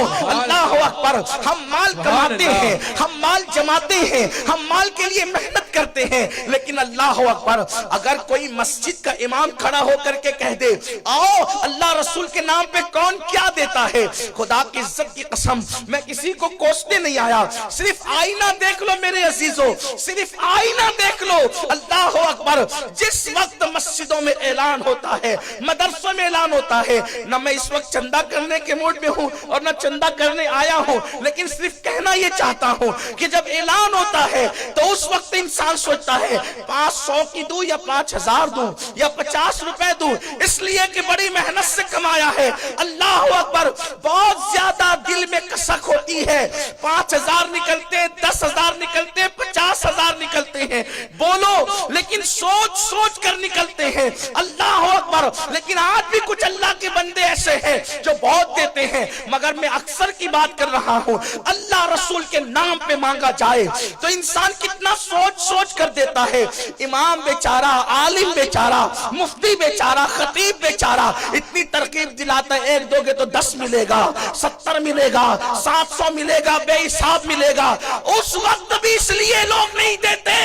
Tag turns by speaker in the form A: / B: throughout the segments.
A: आओ अल्लाह अकबर, हम माल कमाते हैं, हम माल जमाते हैं, हम माल के लिए मेहनत करते हैं, लेकिन अल्लाह अकबर अगर कोई मस्जिद का इमाम खड़ा होकर के कह दे आओ अल्लाह रसूल के नाम पे कौन क्या देता है, खुदा की इज्जत की कसम मैं किसी को कोसने नहीं आया, सिर्फ आईना देख लो मेरे अजीजों, सिर्फ आईना देख लो। अल्लाह अकबर, जिस वक्त मस्जिदों में ऐलान होता है, मदरसों में ऐलान होता है, न मैं इस वक्त चंदा करने के मूड में हूं और न चंदा करने आया हूं, लेकिन सिर्फ कहना यह चाहता हूं कि जब ऐलान होता है तो उस वक्त इंसान सोचता है 500 की दूं या 5000 दूं या 50 रुपए दूं, इसलिए कि बड़ी मेहनत से कमाया है। अल्लाह अकबर, बहुत ज्यादा दिल में कसक होती है, 5000 निकलते, 10,000 निकलते, 50,000 निकलते हैं, बोलो लेकिन सोच सोच कर निकलते हैं। अल्लाह अकबर, लेकिन आज भी कुछ अल्लाह के बंदे ऐसे हैं जो बहुत देते हैं, मगर मैं अक्सर की बात कर रहा हूं, अल्लाह रसूल के नाम पे मांगा जाए तो इंसान कितना सोच सोच कर देता है। इमाम बेचारा, आलिम बेचारा, मुफ्ती बेचारा, खतीब बेचारा इतनी तरकीब दिलाता है, एक दोगे तो 10 मिलेगा, 70 मिलेगा, 700 मिलेगा, बेहिसाब मिलेगा। उस वक्त भी इसलिए लोग नहीं देते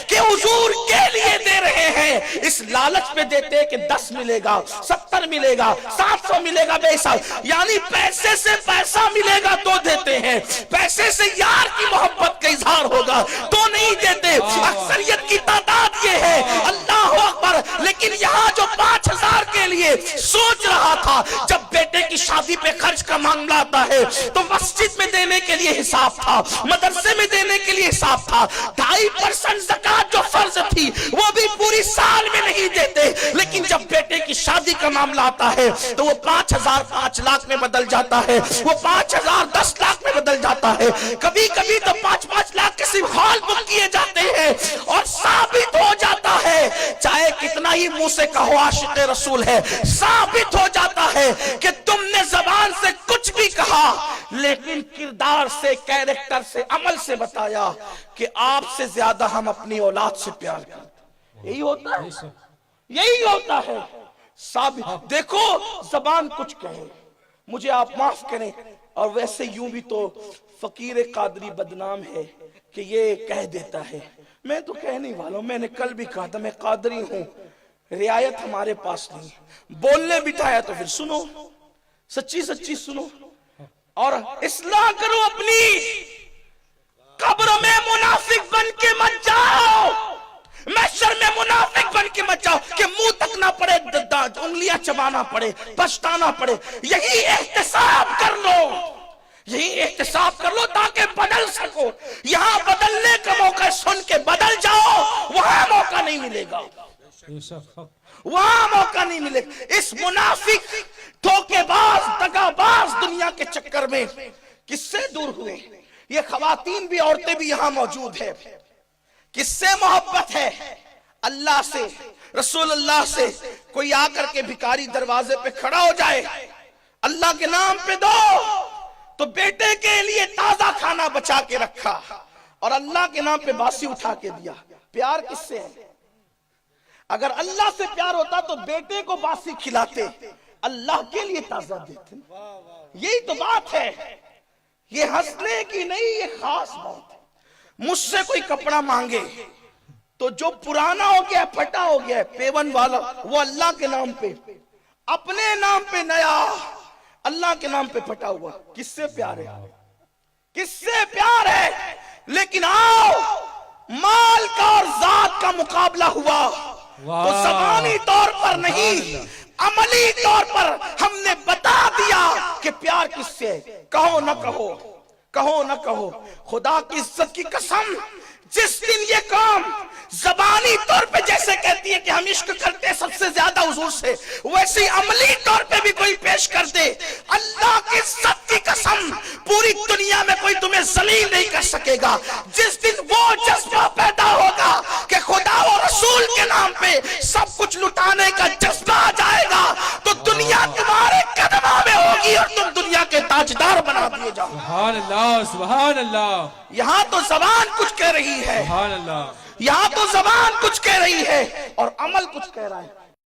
A: कि हुजूर के लिए दे रहे हैं, इस लालच में देते कि 10 मिलेगा, 70 मिलेगा, 700 मिलेगा बेहिसाब, यानी पैसे से पैसा मिलेगा तो देते हैं, पैसे से यार की मोहब्बत का इजहार होगा तो नहीं देते। अक्सरियत की तादाद ये है, अल्लाह अकबर। लेकिन यहाँ जो 5000 के लिए सोच रहा था, जब बेटे की शादी पे खर्च का मामला आता है तो मस्जिद में देने के लिए हिसाब था, मदरसे में देने के लिए हिसाब था, 2.5% ज़कात जो फर्ज थी वो भी पूरी साल में नहीं देते, लेकिन जब बेटे की शादी का मामला आता है तो वो 5000 5 लाख में बदल जाता है, वो 5000 10 लाख में बदल जाता है, कभी कभी तो 5-5 लाख के सिर्फ हॉल बुक किए जाते हैं। और साबित हो जाता है, चाहे कितना ही मुंह से कहो आशिक़े रसूल है, साबित हो जाता है कि तुमने जबान से कुछ भी कहा, लेकिन किरदार से, कैरेक्टर से, अमल से बताया कि आपसे ज्यादा हम अपनी औलाद से प्यार करते। यही होता है, यही होता है। साबित देखो, जबान कुछ कहे, मुझे आप माफ करें, और वैसे यूं भी तो फकीर कादरी बदनाम है कि ये कह देता है, मैं तो कहने वाला हूं, मैंने कल भी कहा था मैं कादरी हूं, रियायत हमारे पास नहीं, बोलने बिठाया तो फिर सुनो, सच्ची सच्ची सुनो और इस्लाह करो अपनी। कब्र में मुनाफिक बन के मत जाओ, महशर में मुनाफिक बन के मत जाओ कि मुंह तक ना पड़े, उंगलियां चबाना पड़े, पछताना पड़े। यही एहतिसाब कर लो, यही एहतिसाब कर लो ताकि बदल सको। यहां बदलने का मौका सुन के बदल जाओ, वहां मौका नहीं मिलेगा, वहां मौका नहीं मिलेगा। इस मुनाफिक, धोखेबाज, दगाबाज दुनिया के चक्कर में किससे दूर हुए? ये खवातीन भी, औरतें भी यहां मौजूद है। किससे मोहब्बत है? अल्लाह से, रसूलुल्लाह से। कोई आकर के भिखारी दरवाजे पे खड़ा हो जाए, अल्लाह के नाम पे दो, तो बेटे के लिए ताजा खाना बचा के रखा और अल्लाह के नाम पे बासी उठा के दिया। प्यार किससे है? अगर अल्लाह से प्यार होता तो बेटे को बासी खिलाते, अल्लाह के लिए ताजा देते। यही तो बात है, ये हंसने की नहीं, ये खास बात है। मुझसे कोई कपड़ा मांगे तो जो पुराना हो गया, फटा हो गया, पेवन वाला, वो अल्लाह के नाम पे, अपने नाम पे नया, अल्लाह के नाम पे फटा हुआ, किससे प्यार है? किससे प्यार है? लेकिन आओ, माल का और जात का मुकाबला हुआ तो ज़बानी तौर पर नहीं, अमली तौर पर हमने बता दिया कि प्यार किससे है। कहो न कहो, कहो न कहो, खुदा की इज्जत की कसम, जिस दिन ये कौम ज़बानी तौर पे जैसे कहती है कि हम इश्क करते हैं सबसे ज्यादा हुजूर से, वैसे अमली तौर पे भी कोई पेश कर दे, अल्लाह की इज्जत की कसम, पूरी दुनिया में कोई तुम्हें जलील नहीं कर सकेगा। जिस दिन वो जज्बा पैदा होगा कि खुदा और रसूल के नाम पे सब कुछ लुटाने का जज्बा आ जाएगा, तो दुनिया तुम्हारे कदमों में होगी और तुम दुनिया के ताजदार बना दिए जाओ।
B: सुभान अल्लाह, सुभान अल्लाह।
A: यहाँ तो ज़बान कुछ कह रही है,
B: सुभान अल्लाह।
A: यहाँ तो ज़बान कुछ कह रही है और अमल कुछ कह रहा है।